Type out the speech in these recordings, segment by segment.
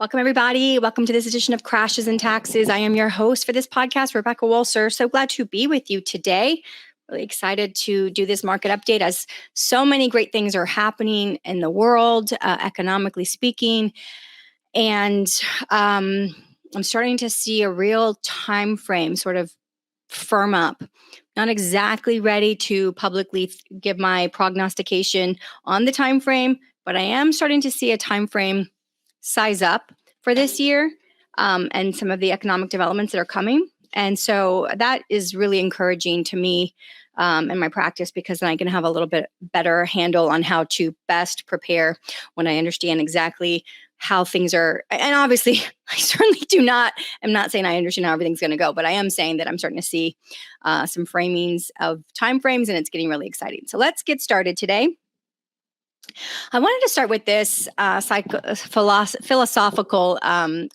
Welcome, everybody. Welcome to this edition of Crashes and Taxes. I am your host for this podcast, Rebecca Walser. So glad to be with you today. Really excited to do this market update as so many great things are happening in the world, economically speaking. And I'm starting to see a real time frame sort of firm up. Not exactly ready to publicly give my prognostication on the time frame, but I am starting to see a time frame size up for this year and some of the economic developments that are coming. And so that is really encouraging to me in my practice, because then I can have a little bit better handle on how to best prepare when I understand exactly how things are. And obviously, I certainly I'm not saying I understand how everything's going to go, but I am saying that I'm starting to see some framings of timeframes, and it's getting really exciting. So let's get started today. I wanted to start with this philosophical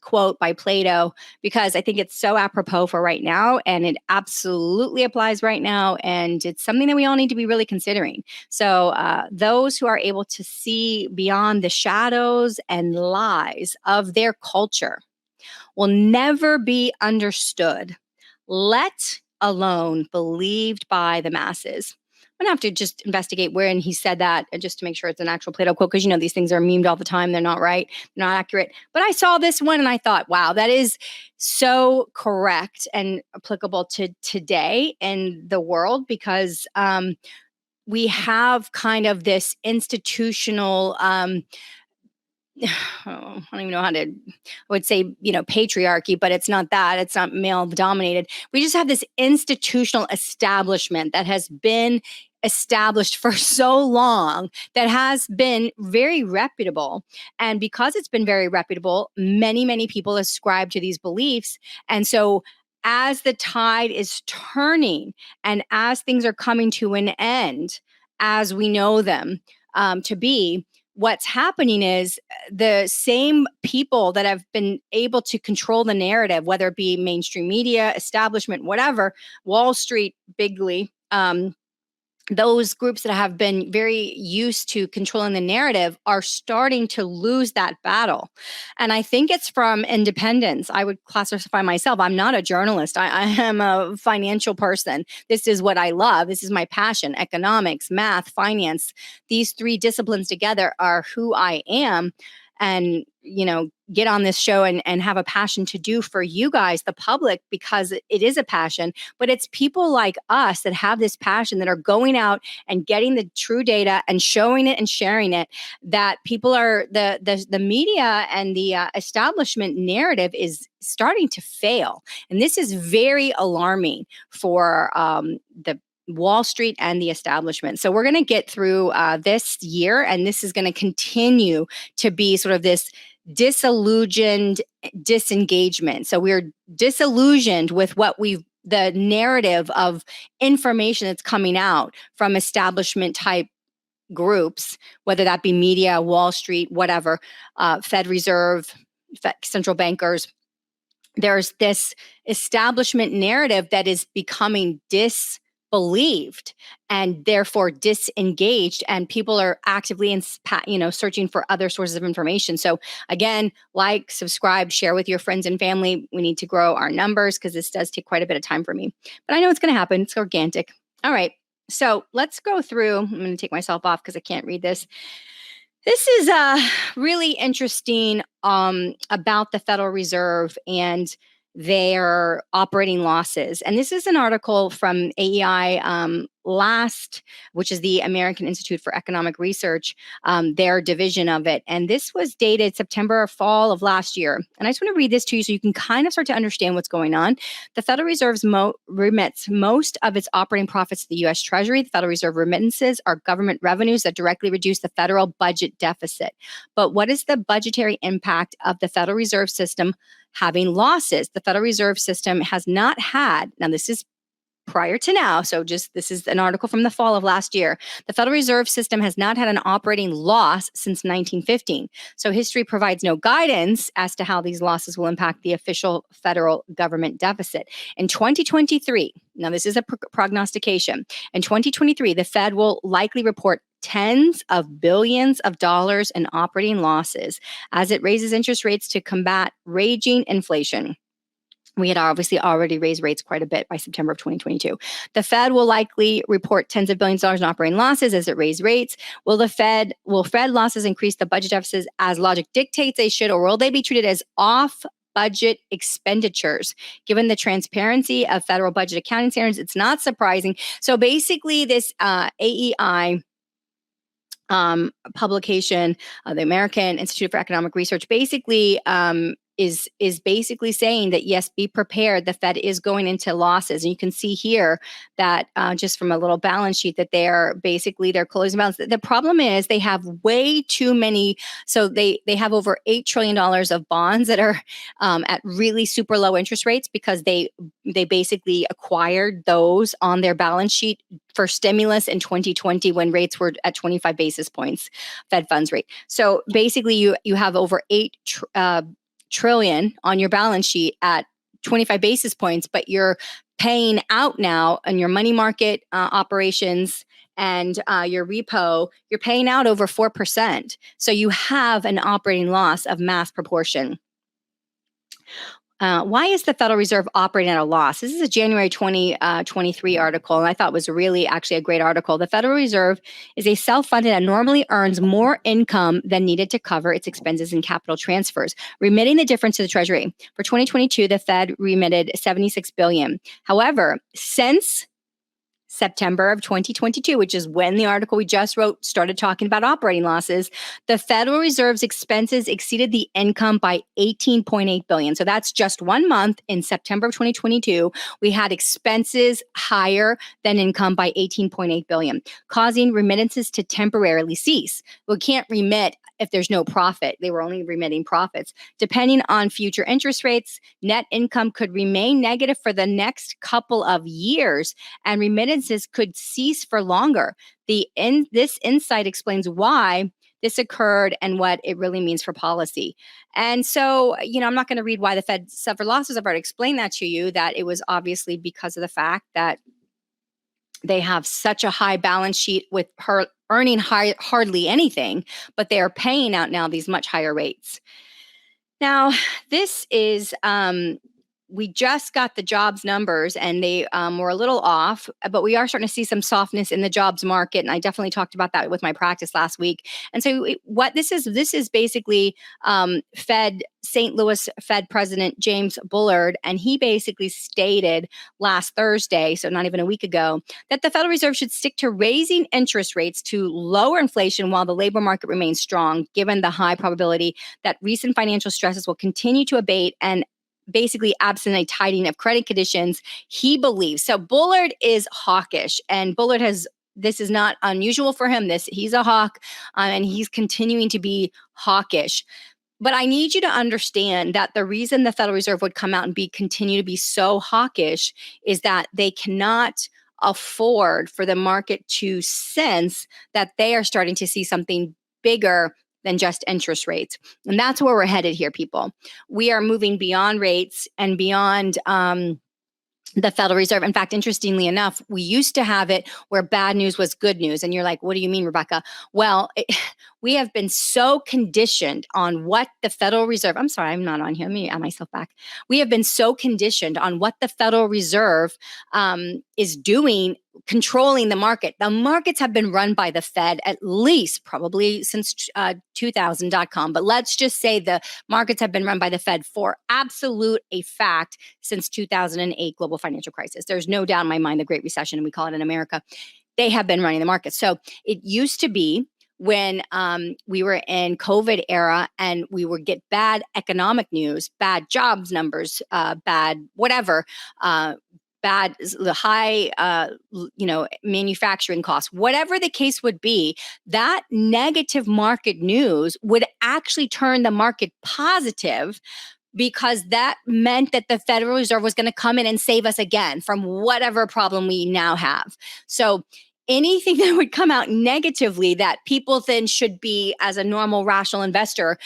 quote by Plato, because I think it's so apropos for right now, and it absolutely applies right now, and it's something that we all need to be really considering. So those who are able to see beyond the shadows and lies of their culture will never be understood, let alone believed by the masses. I'm going to have to just investigate wherein he said that, just to make sure it's an actual Plato quote, because these things are memed all the time. They're not right, they're not accurate. But I saw this one and I thought, wow, that is so correct and applicable to today in the world, because we have kind of this institutional I don't even know how to, I would say, patriarchy, but it's not that. It's not male dominated. We just have this institutional establishment that has been established for so long, that has been very reputable. And because it's been very reputable, many, many people ascribe to these beliefs. And so as the tide is turning and as things are coming to an end, as we know them to be, what's happening is the same people that have been able to control the narrative, whether it be mainstream media, establishment, whatever, Wall Street, bigly, those groups that have been very used to controlling the narrative are starting to lose that battle. And I think it's from independence. I would classify myself. I'm not a journalist. I am a financial person. This is what I love. This is my passion. Economics, math, finance. These three disciplines together are who I am. And, get on this show and have a passion to do for you guys, the public, because it is a passion. But it's people like us that have this passion, that are going out and getting the true data and showing it and sharing it, that people are, the media and the establishment narrative is starting to fail. And this is very alarming for the Wall Street and the establishment. So we're going to get through this year, and this is going to continue to be sort of this disillusioned disengagement. So we're disillusioned with the narrative of information that's coming out from establishment type groups, whether that be media, Wall Street, whatever, Fed Reserve, central bankers. There's this establishment narrative that is becoming disbelieved and therefore disengaged, and people are actively searching for other sources of information. So again, like, subscribe, share with your friends and family. We need to grow our numbers, because this does take quite a bit of time for me, but I know it's going to happen. It's organic. All right, so let's go through. I'm going to take myself off because I can't read this. This is really interesting about the Federal Reserve and their operating losses. And this is an article from AEI which is the American Institute for Economic Research, their division of it. And this was dated September or fall of last year. And I just want to read this to you so you can kind of start to understand what's going on. The Federal Reserve remits most of its operating profits to the U.S. Treasury. The Federal Reserve remittances are government revenues that directly reduce the federal budget deficit. But what is the budgetary impact of the Federal Reserve System having losses? The Federal Reserve System has not had, now this is prior to now, so this is an article from the fall of last year. The Federal Reserve System has not had an operating loss since 1915. So history provides no guidance as to how these losses will impact the official federal government deficit. In 2023, now this is a prognostication, in 2023, the Fed will likely report tens of billions of dollars in operating losses as it raises interest rates to combat raging inflation. We had obviously already raised rates quite a bit by September of 2022. The Fed will likely report tens of billions of dollars in operating losses as it raised rates. Will Fed losses increase the budget deficits as logic dictates they should, or will they be treated as off budget expenditures? Given the transparency of federal budget accounting standards, it's not surprising. So basically, this AEI publication, the American Institute for Economic Research, basically is basically saying that yes, be prepared. The Fed is going into losses, and you can see here that just from a little balance sheet that they're closing balance. The problem is they have way too many. So they have over $8 trillion of bonds that are at really super low interest rates because they basically acquired those on their balance sheet for stimulus in 2020 when rates were at 25 basis points Fed funds rate. So basically you have over $8 trillion on your balance sheet at 25 basis points, but you're paying out now on your money market operations and your repo, you're paying out over 4%. So you have an operating loss of mass proportion. Why is the Federal Reserve operating at a loss? This is a January 2023 article, and I thought was really actually a great article. The Federal Reserve is a self-funded and normally earns more income than needed to cover its expenses and capital transfers, remitting the difference to the Treasury. For 2022, the Fed remitted $76 billion. However, since September of 2022, which is when the article we just wrote started talking about operating losses, the Federal Reserve's expenses exceeded the income by $18.8 billion. So that's just 1 month in September of 2022. We had expenses higher than income by $18.8 billion, causing remittances to temporarily cease. We can't remit if there's no profit. They were only remitting profits. Depending on future interest rates, net income could remain negative for the next couple of years, and remittances could cease for longer. This insight explains why this occurred and what it really means for policy. And so, I'm not going to read why the Fed suffered losses. I've already explained that to you, that it was obviously because of the fact that they have such a high balance sheet with her earning hardly anything, but they are paying out now these much higher rates. Now, this is, we just got the jobs numbers and they were a little off, but we are starting to see some softness in the jobs market. And I definitely talked about that with my practice last week. And so what this is basically St. Louis Fed President James Bullard, and he basically stated last Thursday, so not even a week ago, that the Federal Reserve should stick to raising interest rates to lower inflation while the labor market remains strong, given the high probability that recent financial stresses will continue to abate and basically absent a tightening of credit conditions, he believes. So Bullard is hawkish, and Bullard this is not unusual for him. He's a hawk, and he's continuing to be hawkish. But I need you to understand that the reason the Federal Reserve would come out and continue to be so hawkish is that they cannot afford for the market to sense that they are starting to see something bigger than just interest rates. And that's where we're headed here, people. We are moving beyond rates and beyond the Federal Reserve. In fact, interestingly enough, we used to have it where bad news was good news. And you're like, what do you mean, Rebecca? Well, we have been so conditioned on what the Federal Reserve, I'm sorry, I'm not on here. Let me add myself back. We have been so conditioned on what the Federal Reserve is doing, controlling the market. The markets have been run by the Fed at least probably since 2000.com. But let's just say the markets have been run by the Fed for absolute a fact since 2008 global financial crisis. There's no doubt in my mind, the Great Recession, and we call it in America. They have been running the market. So it used to be when we were in COVID era and we would get bad economic news, bad jobs numbers, bad whatever, bad, the high, manufacturing costs, whatever the case would be, that negative market news would actually turn the market positive, because that meant that the Federal Reserve was going to come in and save us again from whatever problem we now have. So anything that would come out negatively that people then should be, as a normal rational investor,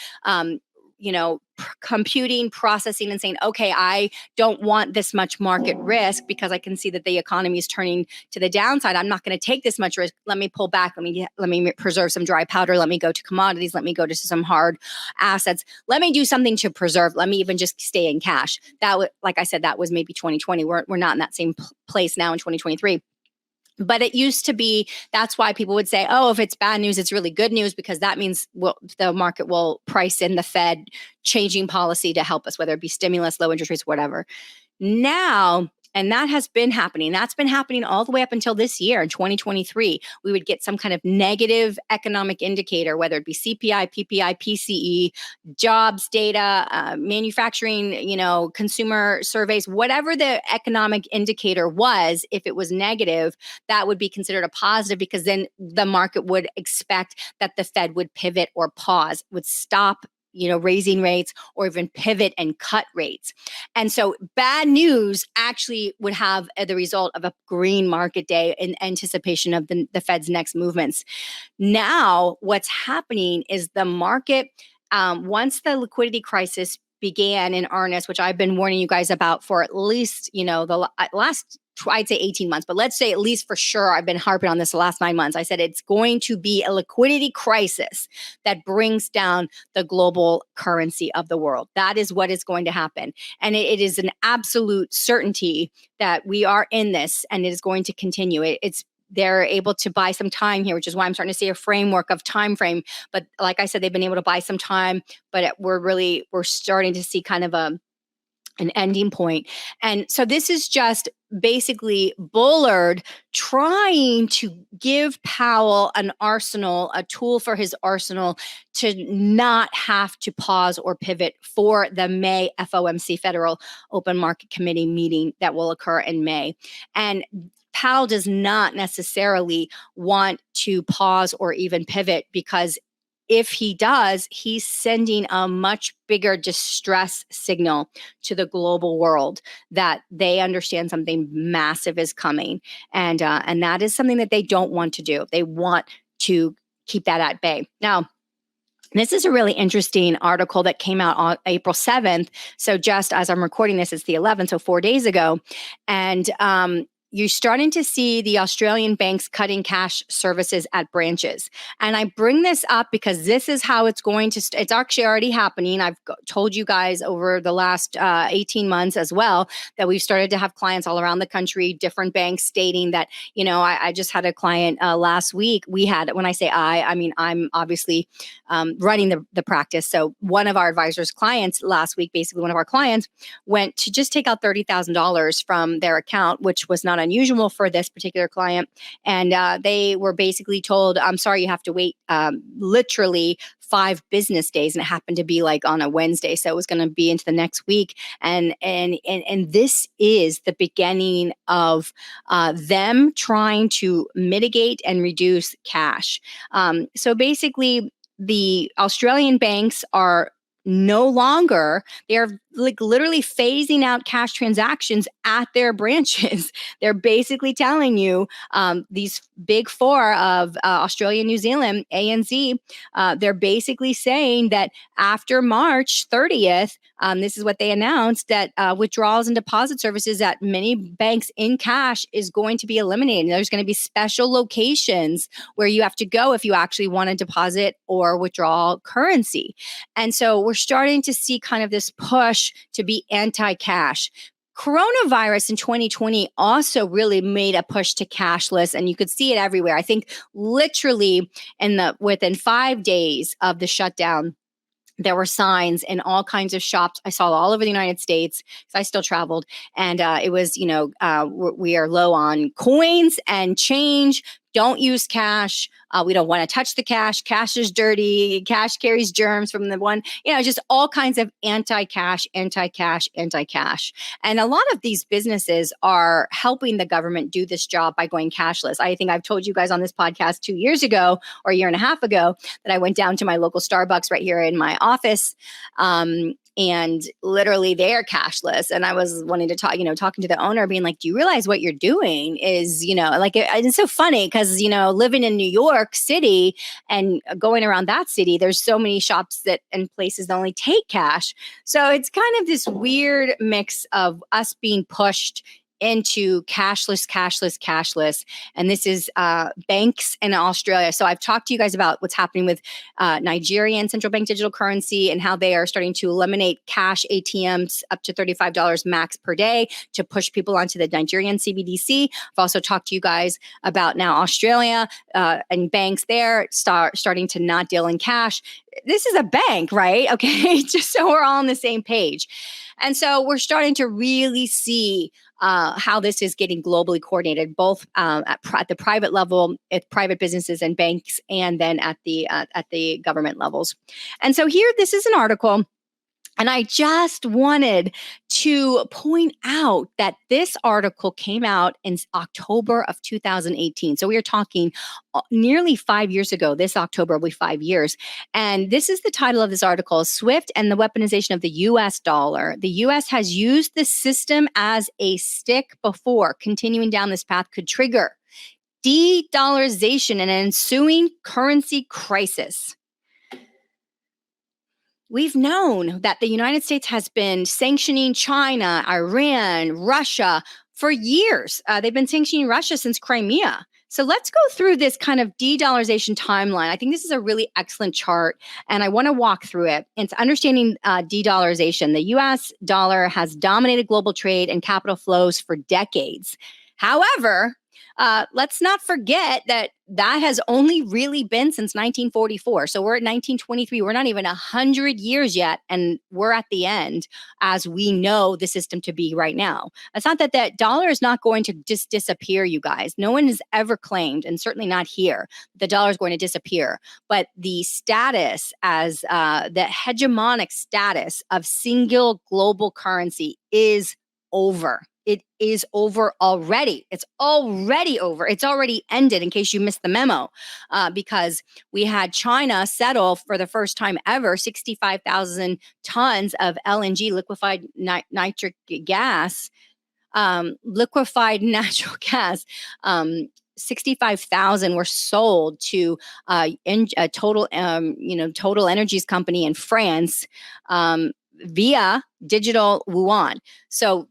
computing, processing, and saying, okay, I don't want this much market risk because I can see that the economy is turning to the downside. I'm not going to take this much risk. Let me pull back. Let me preserve some dry powder. Let me go to commodities. Let me go to some hard assets. Let me do something to preserve. Let me even just stay in cash. Like I said, that was maybe 2020. We're not in that same place now in 2023. But it used to be, that's why people would say, oh, if it's bad news, it's really good news, because that means the market will price in the Fed changing policy to help us, whether it be stimulus, low interest rates, whatever. Now, and that has been happening. That's been happening all the way up until this year in 2023. We would get some kind of negative economic indicator, whether it be CPI, PPI, PCE, jobs data, manufacturing, consumer surveys, whatever the economic indicator was. If it was negative, that would be considered a positive, because then the market would expect that the Fed would pivot or pause, would stop raising rates, or even pivot and cut rates. And so bad news actually would have the result of a green market day in anticipation of the Fed's next movements. Now, what's happening is the market, once the liquidity crisis began in earnest, which I've been warning you guys about for at least, the last, I'd say 18 months, but let's say at least for sure, I've been harping on this the last 9 months. I said it's going to be a liquidity crisis that brings down the global currency of the world. That is what is going to happen. And it is an absolute certainty that we are in this, and it is going to continue. They're able to buy some time here, which is why I'm starting to see a framework of time frame. But like I said, they've been able to buy some time, but we're starting to see kind of an ending point. And so this is just basically Bullard trying to give Powell an arsenal, a tool for his arsenal, to not have to pause or pivot for the May FOMC, Federal Open Market Committee meeting that will occur in May. And Powell does not necessarily want to pause or even pivot, because if he does, he's sending a much bigger distress signal to the global world that they understand something massive is coming. And that is something that they don't want to do. They want to keep that at bay. Now, this is a really interesting article that came out on April 7th. So just as I'm recording this, it's the 11th, so 4 days ago. And you're starting to see the Australian banks cutting cash services at branches. And I bring this up because this is how it's going to, it's actually already happening. I've told you guys over the last 18 months as well, that we've started to have clients all around the country, different banks stating that, I just had a client last week. When I say I mean, I'm obviously running the practice. So one of our advisors' clients last week, basically one of our clients, went to just take out $30,000 from their account, which was not unusual for this particular client. And they were basically told, I'm sorry, you have to wait literally 5 business days. And it happened to be like on a Wednesday. So it was going to be into the next week. And this is the beginning of them trying to mitigate and reduce cash. So basically, the Australian banks are no longer, they are like literally phasing out cash transactions at their branches. They're basically telling you, these big 4 of Australia, New Zealand, ANZ, they're basically saying that after March 30th, this is what they announced, that withdrawals and deposit services at many banks in cash is going to be eliminated. There's going to be special locations where you have to go if you actually want to deposit or withdraw currency. And so we're starting to see kind of this push to be anti-cash. Coronavirus in 2020 also really made a push to cashless, and you could see it everywhere. I think literally within 5 days of the shutdown, there were signs in all kinds of shops. I saw all over the United States because I still traveled. And it was, we are low on coins and change. Don't use cash. We don't want to touch the cash. Cash is dirty. Cash carries germs from the one, just all kinds of anti-cash. And a lot of these businesses are helping the government do this job by going cashless. I think I've told you guys on this podcast 2 years ago or a year and a half ago that I went down to my local Starbucks right here in my office. And literally they're cashless. And I was wanting to talk, talking to the owner, being like, do you realize what you're doing is, it's so funny because because, living in New York City and going around that city, there's so many shops that and places that only take cash. So it's kind of this weird mix of us being pushed into cashless. And this is banks in Australia. So I've talked to you guys about what's happening with Nigerian central bank digital currency and how they are starting to eliminate cash ATMs up to $35 max per day to push people onto the Nigerian CBDC. I've also talked to you guys about now Australia and banks there starting to not deal in cash. This is a bank, right? Okay, just so we're all on the same page. And so we're starting to really see how this is getting globally coordinated, both at the private level, at private businesses and banks, and then at the government levels. And so here, this is an article. And I just wanted to point out that this article came out in October of 2018. So we are talking nearly 5 years ago. This October will be 5 years. And this is the title of this article, Swift and the Weaponization of the US Dollar. The US has used the system as a stick before. Continuing down this path could trigger de-dollarization and an ensuing currency crisis. We've known that the United States has been sanctioning China, Iran, Russia for years. They've been sanctioning Russia since Crimea. So let's go through this kind of de-dollarization timeline. I think this is a really excellent chart, and I want to walk through it. It's understanding de-dollarization. The U.S. dollar has dominated global trade and capital flows for decades. However, let's not forget that has only really been since 1944. So we're at 1923. We're not even 100 years yet, and we're at the end as we know the system to be right now. It's not that dollar is not going to just disappear, you guys. No one has ever claimed, and certainly not here, the dollar is going to disappear. But the status as the hegemonic status of single global currency is over. It is over already. It's already over. It's already ended, in case you missed the memo, because we had China settle for the first time ever 65,000 tons of LNG, liquefied nitric gas, liquefied natural gas. 65,000 were sold to Total Energies company in France via Digital Yuan. So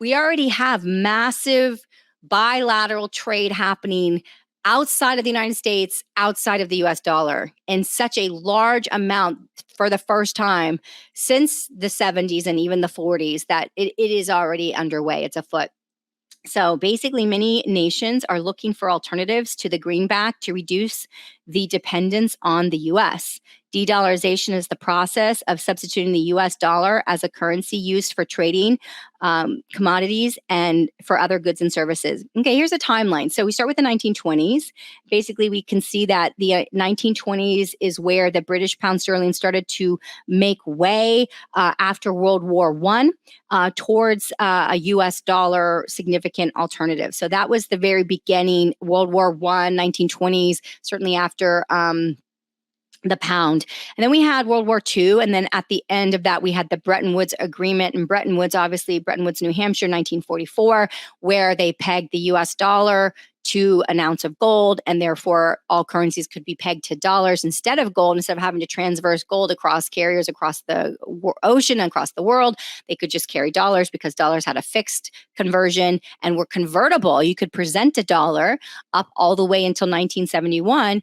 we already have massive bilateral trade happening outside of the United States, outside of the US dollar, in such a large amount for the first time since the 70s and even the 40s that it is already underway. It's afoot. So basically, many nations are looking for alternatives to the greenback to reduce the dependence on the U.S. De-dollarization is the process of substituting the U.S. dollar as a currency used for trading commodities and for other goods and services. Okay, here's a timeline. So we start with the 1920s. Basically, we can see that the 1920s is where the British pound sterling started to make way after World War I towards a U.S. dollar significant alternative. So that was the very beginning, World War I, 1920s, certainly after the pound. And then we had World War II. And then at the end of that, we had the Bretton Woods Agreement. And Bretton Woods, New Hampshire, 1944, where they pegged the US dollar to an ounce of gold, and therefore all currencies could be pegged to dollars instead of gold. Instead of having to transverse gold across carriers across the ocean, across the world, they could just carry dollars because dollars had a fixed conversion and were convertible. You could present a dollar up all the way until 1971,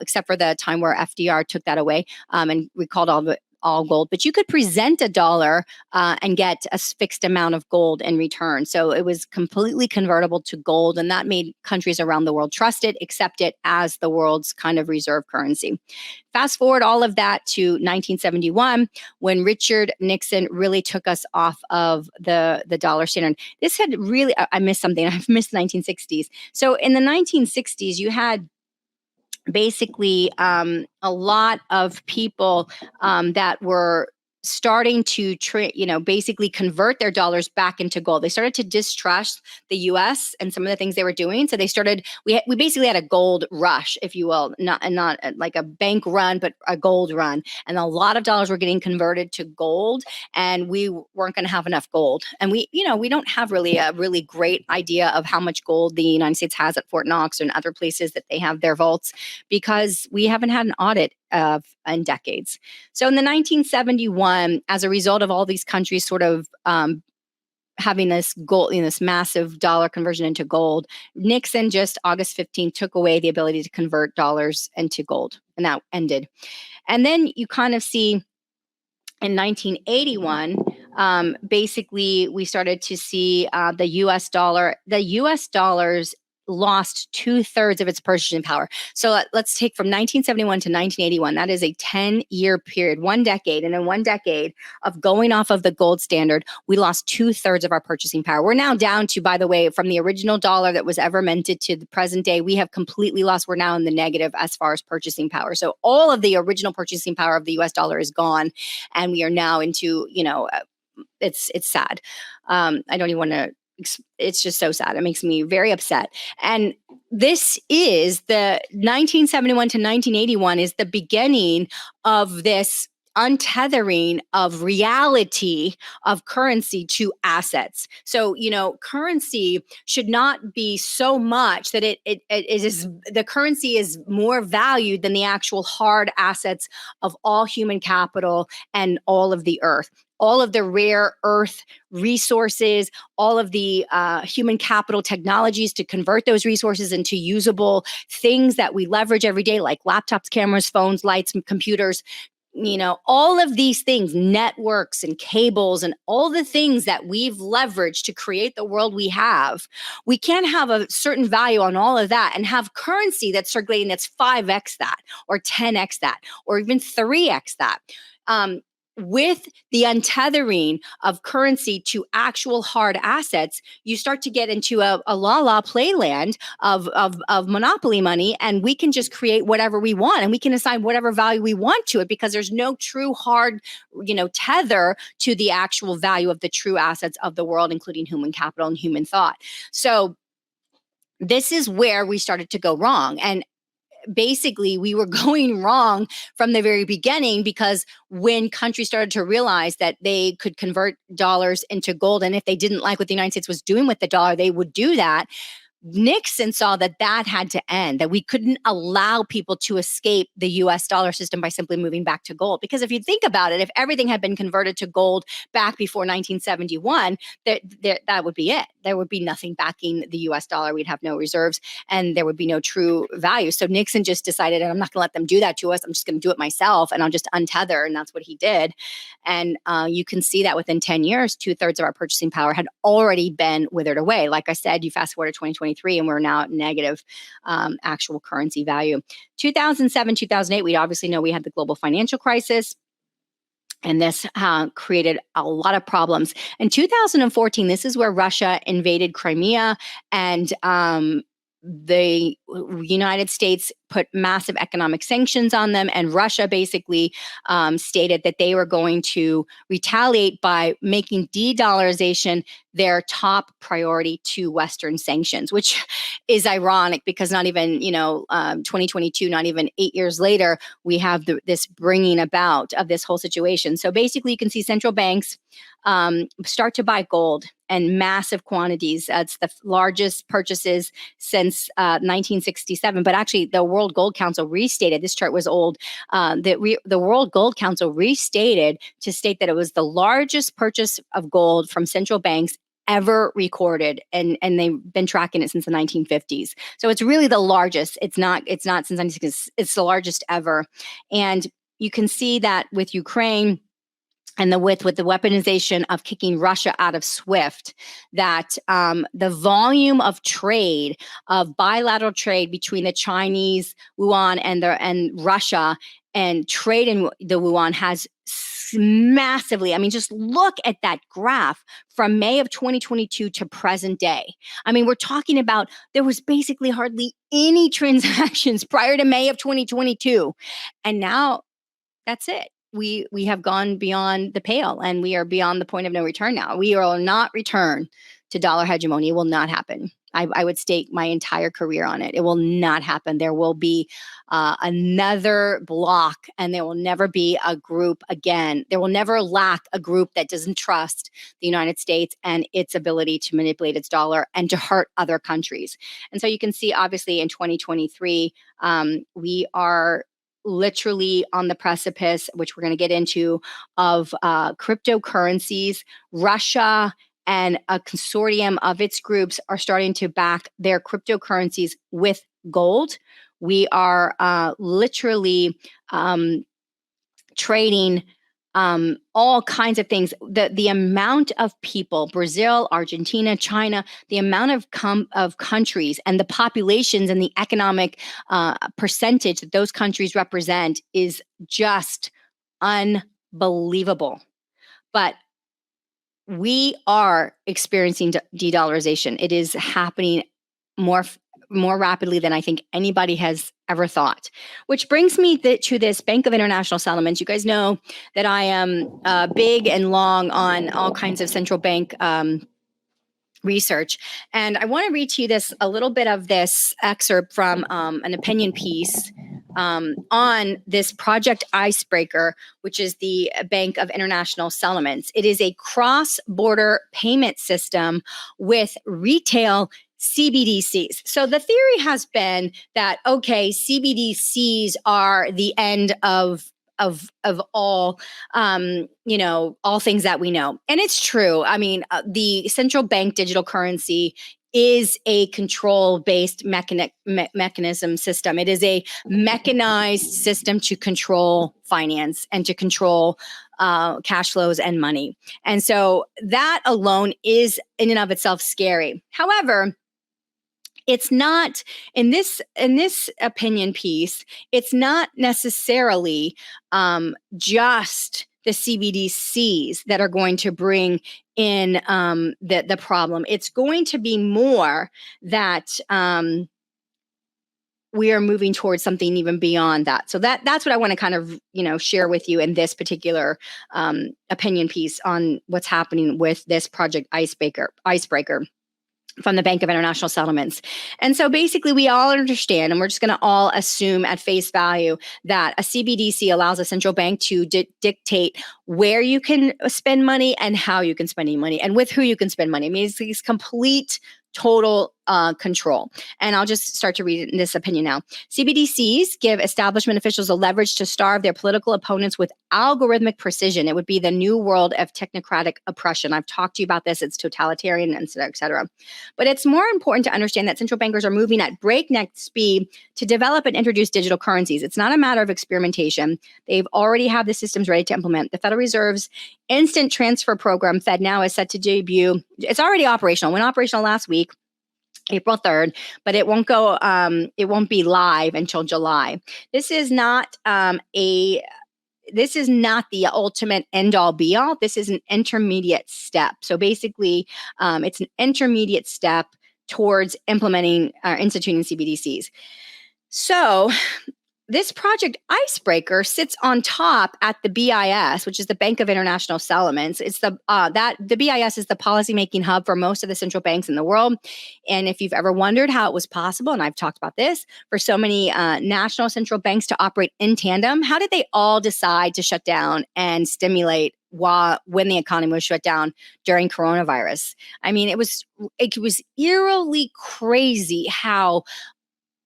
except for the time where FDR took that away and recalled all gold, but you could present a dollar and get a fixed amount of gold in return. So it was completely convertible to gold, and that made countries around the world trust it, accept it as the world's kind of reserve currency. Fast forward all of that to 1971, when Richard Nixon really took us off of the dollar standard. This had really, I missed something. I've missed the 1960s. So in the 1960s, you had basically a lot of people that were starting to basically convert their dollars back into gold. They started to distrust the US and some of the things they were doing. So they started, we basically had a gold rush, if you will, not like a bank run, but a gold run. And a lot of dollars were getting converted to gold, and we weren't going to have enough gold. And we don't have really a really great idea of how much gold the United States has at Fort Knox and other places that they have their vaults, because we haven't had an audit in decades. So in the 1971, as a result of all these countries sort of having this gold, this massive dollar conversion into gold, Nixon just August 15th took away the ability to convert dollars into gold, and that ended. And then you kind of see in 1981, basically we started to see the US dollar. The US dollars lost 2/3 of its purchasing power. So let's take from 1971 to 1981. That is a 10-year period, 1 decade. And in 1 decade of going off of the gold standard, we lost 2/3 of our purchasing power. We're now down to, by the way, from the original dollar that was ever minted to the present day, we have completely lost. We're now in the negative as far as purchasing power. So all of the original purchasing power of the US dollar is gone. And we are now into, it's sad. I don't even want to, it's just so sad. It makes me very upset. And this is the 1971 to 1981 is the beginning of this untethering of reality of currency to assets. So, currency should not be so much that it is, the currency is more valued than the actual hard assets of all human capital and all of the earth. All of the rare earth resources, all of the human capital technologies to convert those resources into usable things that we leverage every day, like laptops, cameras, phones, lights, computers, all of these things, networks and cables and all the things that we've leveraged to create the world we have. We can't have a certain value on all of that and have currency that's circulating that's 5x that or 10x that or even 3x that. With the untethering of currency to actual hard assets, you start to get into a la playland of monopoly money, and we can just create whatever we want, and we can assign whatever value we want to it because there's no true hard, tether to the actual value of the true assets of the world, including human capital and human thought. So this is where we started to go wrong. And basically we were going wrong from the very beginning, because when countries started to realize that they could convert dollars into gold, and if they didn't like what the United States was doing with the dollar, they would do that. Nixon saw that had to end, that we couldn't allow people to escape the US dollar system by simply moving back to gold. Because if you think about it, if everything had been converted to gold back before 1971, that would be it. There would be nothing backing the US dollar. We'd have no reserves and there would be no true value. So Nixon just decided, and I'm not going to let them do that to us. I'm just going to do it myself, and I'll just untether. And that's what he did. And you can see that within 10 years, 2/3 of our purchasing power had already been withered away. Like I said, you fast forward to 2023 and we're now at negative actual currency value. 2007, 2008, we obviously know we had the global financial crisis. And this created a lot of problems. In 2014, this is where Russia invaded Crimea, and the United States put massive economic sanctions on them, and Russia basically stated that they were going to retaliate by making de-dollarization their top priority to Western sanctions, which is ironic because not even, 2022, not even 8 years later, we have this bringing about of this whole situation. So basically you can see central banks start to buy gold in massive quantities. It's the largest purchases since 1967. But actually, the World Gold Council restated, this chart was old, the World Gold Council restated to state that it was the largest purchase of gold from central banks ever recorded, and they've been tracking it since the 1950s. So it's really the largest. It's not since 1960s. It's the largest ever. And you can see that with Ukraine, and with the weaponization of kicking Russia out of SWIFT, that the volume of trade, of bilateral trade between the Chinese yuan and Russia, and trade in the yuan has massively, just look at that graph from May of 2022 to present day. We're talking about there was basically hardly any transactions prior to May of 2022. And now that's it. we have gone beyond the pale, and we are beyond the point of no return now. We will not return to dollar hegemony. It will not happen. I would stake my entire career on it. It will not happen. There will be another block, and there will never be a group again. There will never lack a group that doesn't trust the United States and its ability to manipulate its dollar and to hurt other countries. And so you can see, obviously, in 2023, we are literally on the precipice, which we're going to get into, of cryptocurrencies. Russia and a consortium of its groups are starting to back their cryptocurrencies with gold. We are literally trading all kinds of things. The amount of people, Brazil, Argentina, China, the amount of countries and the populations and the economic percentage that those countries represent is just unbelievable. But we are experiencing de-dollarization. It is happening more rapidly than I think anybody has ever thought. Which brings me to this Bank of International Settlements. You guys know that I am big and long on all kinds of central bank research. And I want to read to you a little bit of this excerpt from an opinion piece on this Project Icebreaker, which is the Bank of International Settlements. It is a cross-border payment system with retail CBDCs. So the theory has been that, okay, CBDCs are the end of all, all things that we know. And it's true. I mean, the central bank digital currency is a control-based mechanism system. It is a mechanized system to control finance and to control cash flows and money. And so that alone is in and of itself scary. However, it's not in this opinion piece. It's not necessarily just the CBDCs that are going to bring in the problem. It's going to be more that we are moving towards something even beyond that. So that's what I want to kind of share with you in this particular opinion piece on what's happening with this Project Icebreaker from the Bank of International Settlements. And so basically we all understand, and we're just going to all assume at face value, that a CBDC allows a central bank to dictate where you can spend money and how you can spend money and with who you can spend money. I mean, it's complete, total control. And I'll just start to read this opinion now. CBDCs give establishment officials a leverage to starve their political opponents with algorithmic precision. It would be the new world of technocratic oppression. I've talked to you about this. It's totalitarian, et cetera. But it's more important to understand that central bankers are moving at breakneck speed to develop and introduce digital currencies. It's not a matter of experimentation. They've already have the systems ready to implement. The Federal Reserve's instant transfer program, FedNow, is set to debut. It's already operational. It went operational last week, April 3rd, but it won't be live until July. This is not the ultimate end all be all. This is an intermediate step. So basically, it's an intermediate step towards implementing instituting CBDCs. So this Project Icebreaker sits on top at the BIS, which is the Bank of International Settlements. It's the BIS is the policymaking hub for most of the central banks in the world. And if you've ever wondered how it was possible, and I've talked about this, for so many national central banks to operate in tandem, how did they all decide to shut down and stimulate when the economy was shut down during coronavirus? I mean, it was eerily crazy how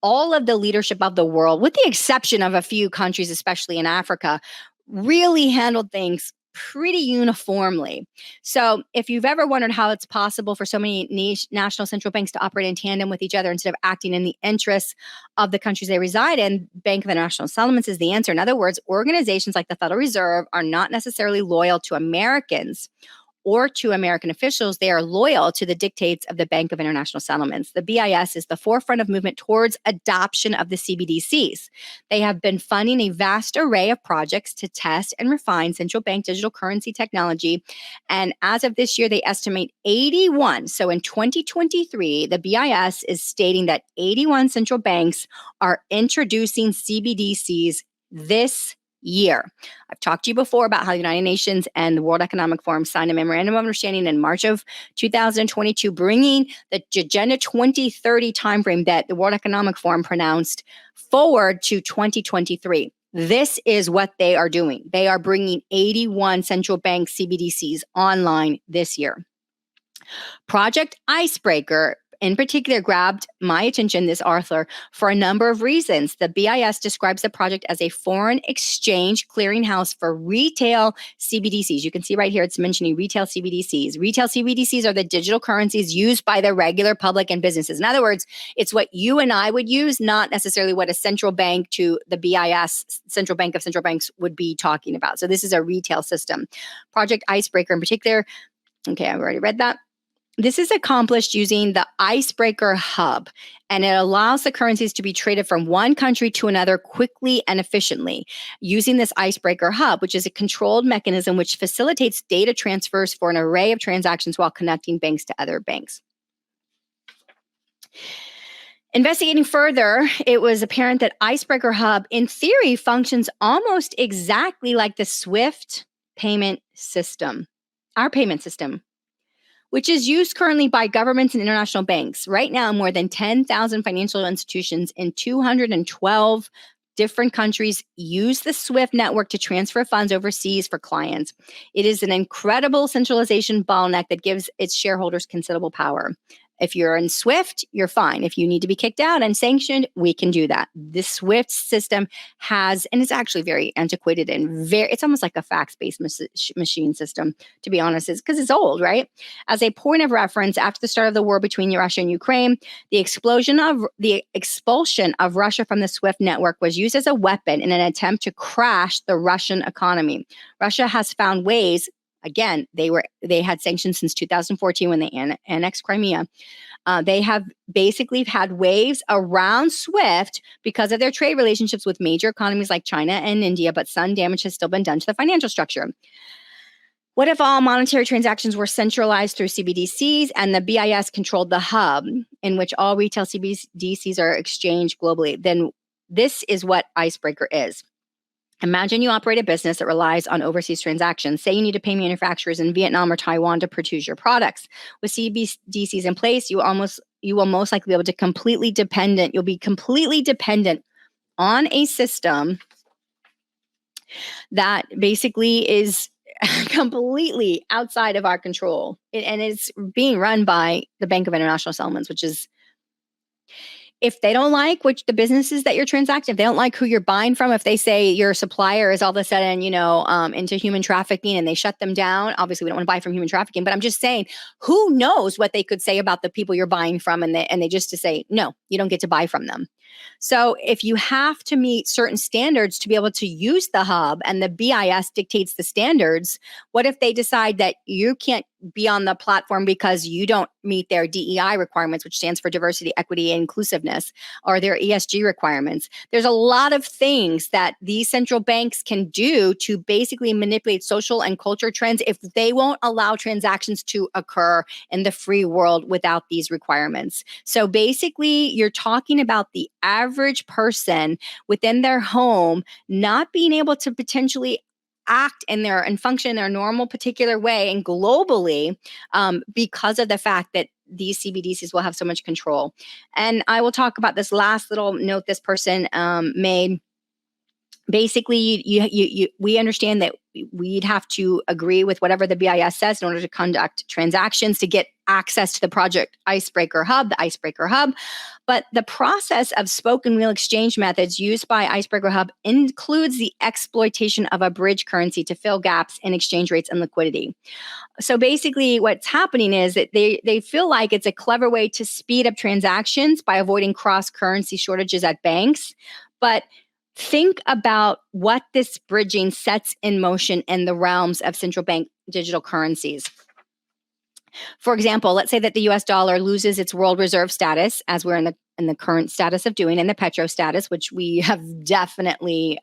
all of the leadership of the world, with the exception of a few countries, especially in Africa, really handled things pretty uniformly. So if you've ever wondered how it's possible for so many national central banks to operate in tandem with each other instead of acting in the interests of the countries they reside in, Bank of International Settlements is the answer. In other words, organizations like the Federal Reserve are not necessarily loyal to Americans or to American officials. They are loyal to the dictates of the Bank of International Settlements. The BIS is the forefront of movement towards adoption of the CBDCs. They have been funding a vast array of projects to test and refine central bank digital currency technology. And as of this year, they estimate 81. So in 2023, the BIS is stating that 81 central banks are introducing CBDCs this year. I've talked to you before about how the United Nations and the World Economic Forum signed a memorandum of understanding in March of 2022, bringing the Agenda 2030 timeframe that the World Economic Forum pronounced forward to 2023. This is what they are doing. They are bringing 81 central bank CBDCs online this year. Project Icebreaker in particular grabbed my attention, this author, for a number of reasons. The BIS describes the project as a foreign exchange clearinghouse for retail CBDCs. You can see right here, it's mentioning retail CBDCs. Retail CBDCs are the digital currencies used by the regular public and businesses. In other words, it's what you and I would use, not necessarily what a central bank to the BIS, Central Bank of Central Banks, would be talking about. So this is a retail system. Project Icebreaker in particular, okay, I've already read that. This is accomplished using the Icebreaker Hub, and it allows the currencies to be traded from one country to another quickly and efficiently using this Icebreaker Hub, which is a controlled mechanism which facilitates data transfers for an array of transactions while connecting banks to other banks. Investigating further, it was apparent that Icebreaker Hub, in theory, functions almost exactly like the SWIFT payment system, our payment system, which is used currently by governments and international banks. Right now, more than 10,000 financial institutions in 212 different countries use the SWIFT network to transfer funds overseas for clients. It is an incredible centralization bottleneck that gives its shareholders considerable power. If you're in SWIFT, you're fine. If you need to be kicked out and sanctioned, we can do that. The SWIFT system has, and it's actually very antiquated and it's almost like a fax-based machine system, to be honest, because it's old, right? As a point of reference, after the start of the war between Russia and Ukraine, the expulsion of Russia from the SWIFT network was used as a weapon in an attempt to crash the Russian economy. Russia has found ways. Again, they had sanctions since 2014 when they annexed Crimea. They have basically had waves around SWIFT because of their trade relationships with major economies like China and India, but some damage has still been done to the financial structure. What if all monetary transactions were centralized through CBDCs and the BIS controlled the hub in which all retail CBDCs are exchanged globally? Then this is what Icebreaker is. Imagine you operate a business that relies on overseas transactions. Say you need to pay manufacturers in Vietnam or Taiwan to produce your products. With CBDCs in place, you will most likely be able to you'll be completely dependent on a system that basically is completely outside of our control. And it's being run by the Bank of International Settlements, which is, if they don't like the businesses that you're transacting, if they don't like who you're buying from, if they say your supplier is all of a sudden, into human trafficking and they shut them down, obviously we don't want to buy from human trafficking, but I'm just saying, who knows what they could say about the people you're buying from, and they just to say, no, you don't get to buy from them. So if you have to meet certain standards to be able to use the hub and the BIS dictates the standards, what if they decide that you can't be on the platform because you don't meet their DEI requirements, which stands for diversity, equity, and inclusiveness, or their ESG requirements? There's a lot of things that these central banks can do to basically manipulate social and culture trends if they won't allow transactions to occur in the free world without these requirements. So basically, you're talking about the average person within their home not being able to potentially act and function in their normal particular way and globally because of the fact that these CBDCs will have so much control. And I will talk about this last little note this person made. Basically, we understand that we'd have to agree with whatever the BIS says in order to conduct transactions to get access to the Project Icebreaker Hub, the Icebreaker Hub. But the process of spoken wheel exchange methods used by Icebreaker Hub includes the exploitation of a bridge currency to fill gaps in exchange rates and liquidity. So basically what's happening is that they feel like it's a clever way to speed up transactions by avoiding cross-currency shortages at banks. But think about what this bridging sets in motion in the realms of central bank digital currencies. For example, let's say that the US dollar loses its world reserve status, as we're in in the current status of doing, in the petro status, which we have definitely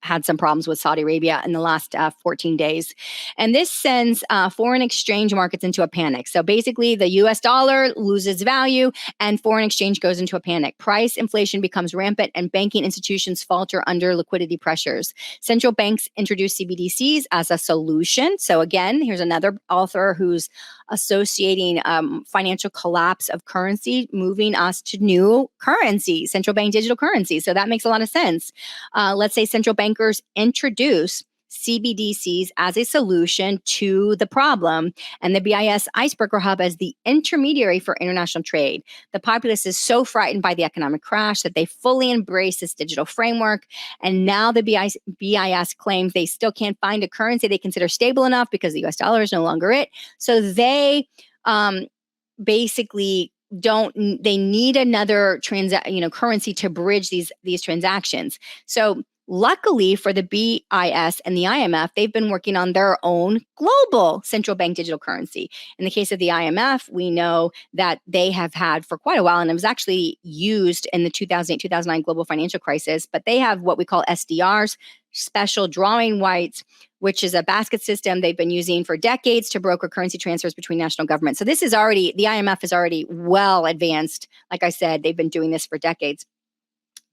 had some problems with Saudi Arabia in the last 14 days. And this sends foreign exchange markets into a panic. So basically, the US dollar loses value and foreign exchange goes into a panic. Price inflation becomes rampant and banking institutions falter under liquidity pressures. Central banks introduce CBDCs as a solution. So again, here's another author who's associating financial collapse of currency, moving us to new currency, central bank digital currency. So that makes a lot of sense. Let's say central bankers introduce CBDCs as a solution to the problem, and the BIS Icebreaker Hub as the intermediary for international trade. The populace is so frightened by the economic crash that they fully embrace this digital framework. And now the BIS claims they still can't find a currency they consider stable enough because the US dollar is no longer it. So they basically they need another currency to bridge these transactions. So luckily for the BIS and the IMF, they've been working on their own global central bank digital currency. In the case of the IMF, we know that they have had for quite a while, and it was actually used in the 2008-2009 global financial crisis, but they have what we call SDRs, special drawing rights, which is a basket system they've been using for decades to broker currency transfers between national governments. So this is already, the IMF is already well advanced. Like I said, they've been doing this for decades.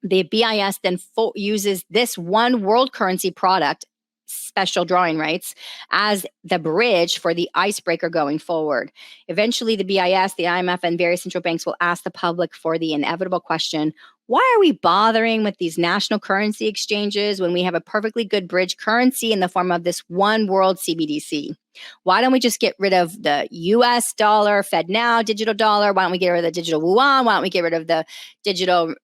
The BIS then uses this one world currency product, special drawing rights, as the bridge for the icebreaker going forward. Eventually, the BIS, the IMF, and various central banks will ask the public for the inevitable question, why are we bothering with these national currency exchanges when we have a perfectly good bridge currency in the form of this one world CBDC? Why don't we just get rid of the US dollar, Fed Now, digital dollar? Why don't we get rid of the digital yuan? Why don't we get rid of the digital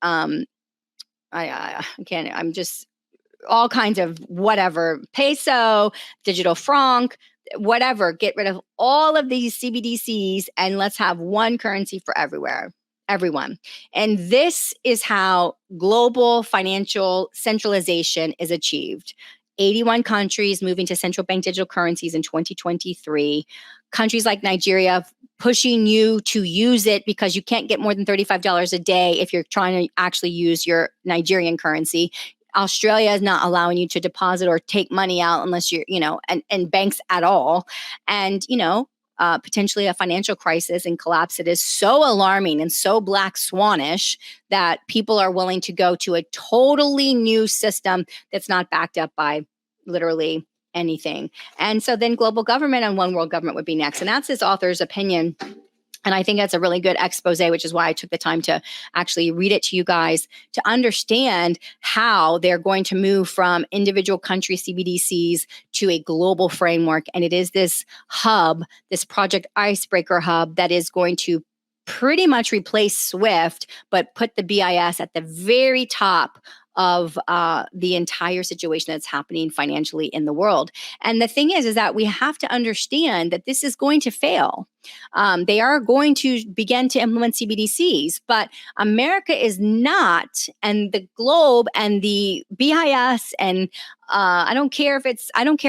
I'm just all kinds of whatever, peso, digital franc, whatever, get rid of all of these CBDCs and let's have one currency for everyone. And this is how global financial centralization is achieved. 81 countries moving to central bank digital currencies in 2023. Countries like Nigeria pushing you to use it because you can't get more than $35 a day if you're trying to actually use your Nigerian currency. Australia is not allowing you to deposit or take money out unless you're, and banks at all. And, potentially a financial crisis and collapse. It is so alarming and so black swanish that people are willing to go to a totally new system that's not backed up by literally anything. And so then global government and one world government would be next. And that's this author's opinion. And I think that's a really good expose, which is why I took the time to actually read it to you guys to understand how they're going to move from individual country CBDCs to a global framework. And it is this hub, this Project Icebreaker hub, that is going to pretty much replace SWIFT, but put the BIS at the very top of the entire situation that's happening financially in the world. And the thing is that we have to understand that this is going to fail. They are going to begin to implement CBDCs, but America is not, and the globe and the BIS and I don't care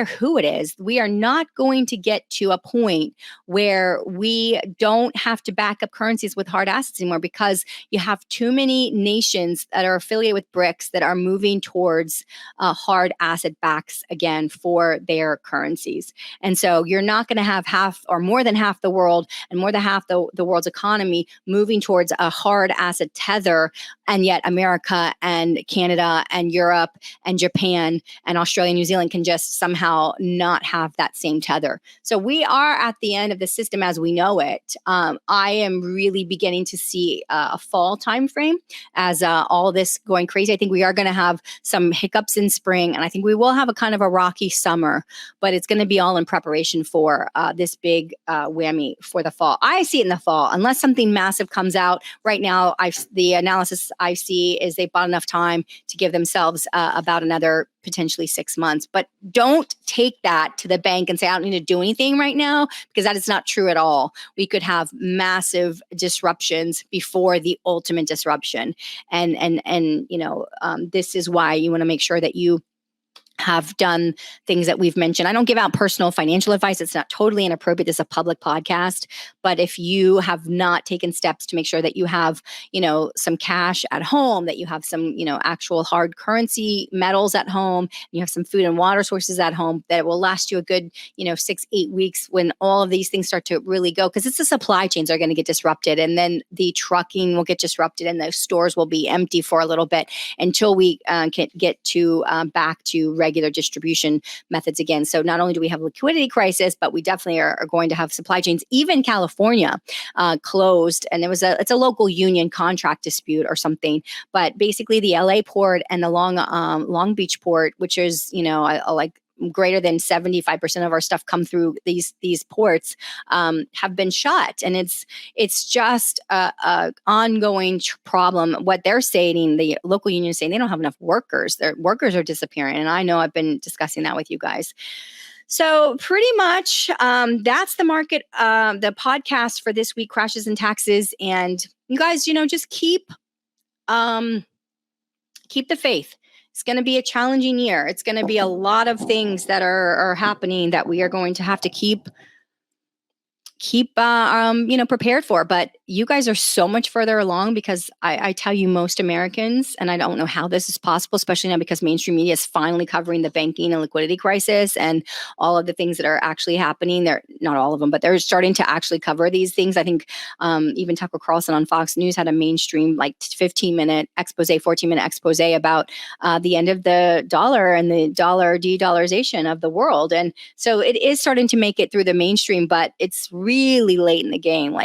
who it is. We are not going to get to a point where we don't have to back up currencies with hard assets anymore because you have too many nations that are affiliated with BRICS that are moving towards hard asset backs again for their currencies. And so you're not going to have half or more than half the world and more than half the world's economy moving towards a hard asset tether. And yet America and Canada and Europe and Japan and Australia and New Zealand can just somehow not have that same tether. So we are at the end of the system as we know it. I am really beginning to see a fall time frame as all this going crazy. I think we are going to have some hiccups in spring, and I think we will have a kind of a rocky summer, but it's going to be all in preparation for this big whammy for the fall. I see it in the fall, unless something massive comes out. Right now, the analysis I see is they bought enough time to give themselves about another potentially 6 months. But don't take that to the bank and say, I don't need to do anything right now, because that is not true at all. We could have massive disruptions before the ultimate disruption. And this is why you want to make sure that you have done things that we've mentioned. I don't give out personal financial advice. It's not totally inappropriate. This is a public podcast. But if you have not taken steps to make sure that you have, some cash at home, that you have some, actual hard currency metals at home, you have some food and water sources at home, that it will last you a good, 6-8 weeks when all of these things start to really go, because it's the supply chains are going to get disrupted, and then the trucking will get disrupted, and the stores will be empty for a little bit until we can get to back to regular distribution methods again. So not only do we have a liquidity crisis, but we definitely are going to have supply chains. Even California closed, and it's a local union contract dispute or something. But basically, the LA port and the Long Beach port, which is like greater than 75% of our stuff come through these ports, have been shut, and it's just a ongoing problem. What they're stating, the local union is saying, they don't have enough workers. Their workers are disappearing, and I know I've been discussing that with you guys. So pretty much that's the market, the podcast for this week, Crashes and Taxes. And you guys, just keep the faith. It's going to be a challenging year. It's going to be a lot of things that are happening that we are going to have to keep prepared for. But you guys are so much further along, because I tell you, most Americans, and I don't know how this is possible, especially now because mainstream media is finally covering the banking and liquidity crisis and all of the things that are actually happening. They're not all of them, but they're starting to actually cover these things. I think even Tucker Carlson on Fox News had a mainstream 15-minute expose, 14-minute expose about the end of the dollar and the dollar de-dollarization of the world. And so it is starting to make it through the mainstream, but it's really late in the game.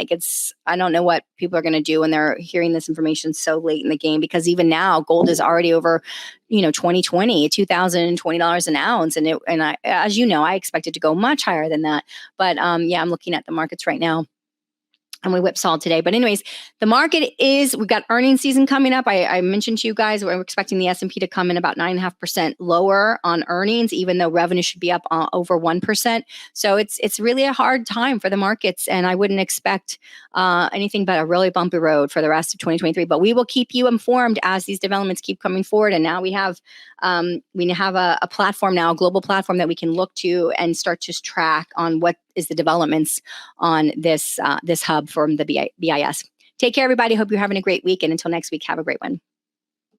I don't know what people are going to do when they're hearing this information so late in the game, because even now gold is already over, $2,020 an ounce. And I, as you know, I expect it to go much higher than that. But I'm looking at the markets right now. And we whipsawed today. But anyways, the market we've got earnings season coming up. I mentioned to you guys, we're expecting the S&P to come in about 9.5% lower on earnings, even though revenue should be up over 1%. So it's really a hard time for the markets. And I wouldn't expect anything but a really bumpy road for the rest of 2023. But we will keep you informed as these developments keep coming forward. And now we have a platform now, a global platform that we can look to and start to track on what is the developments on this hub from the BIS. Take care, everybody. Hope you're having a great week. And until next week, have a great one.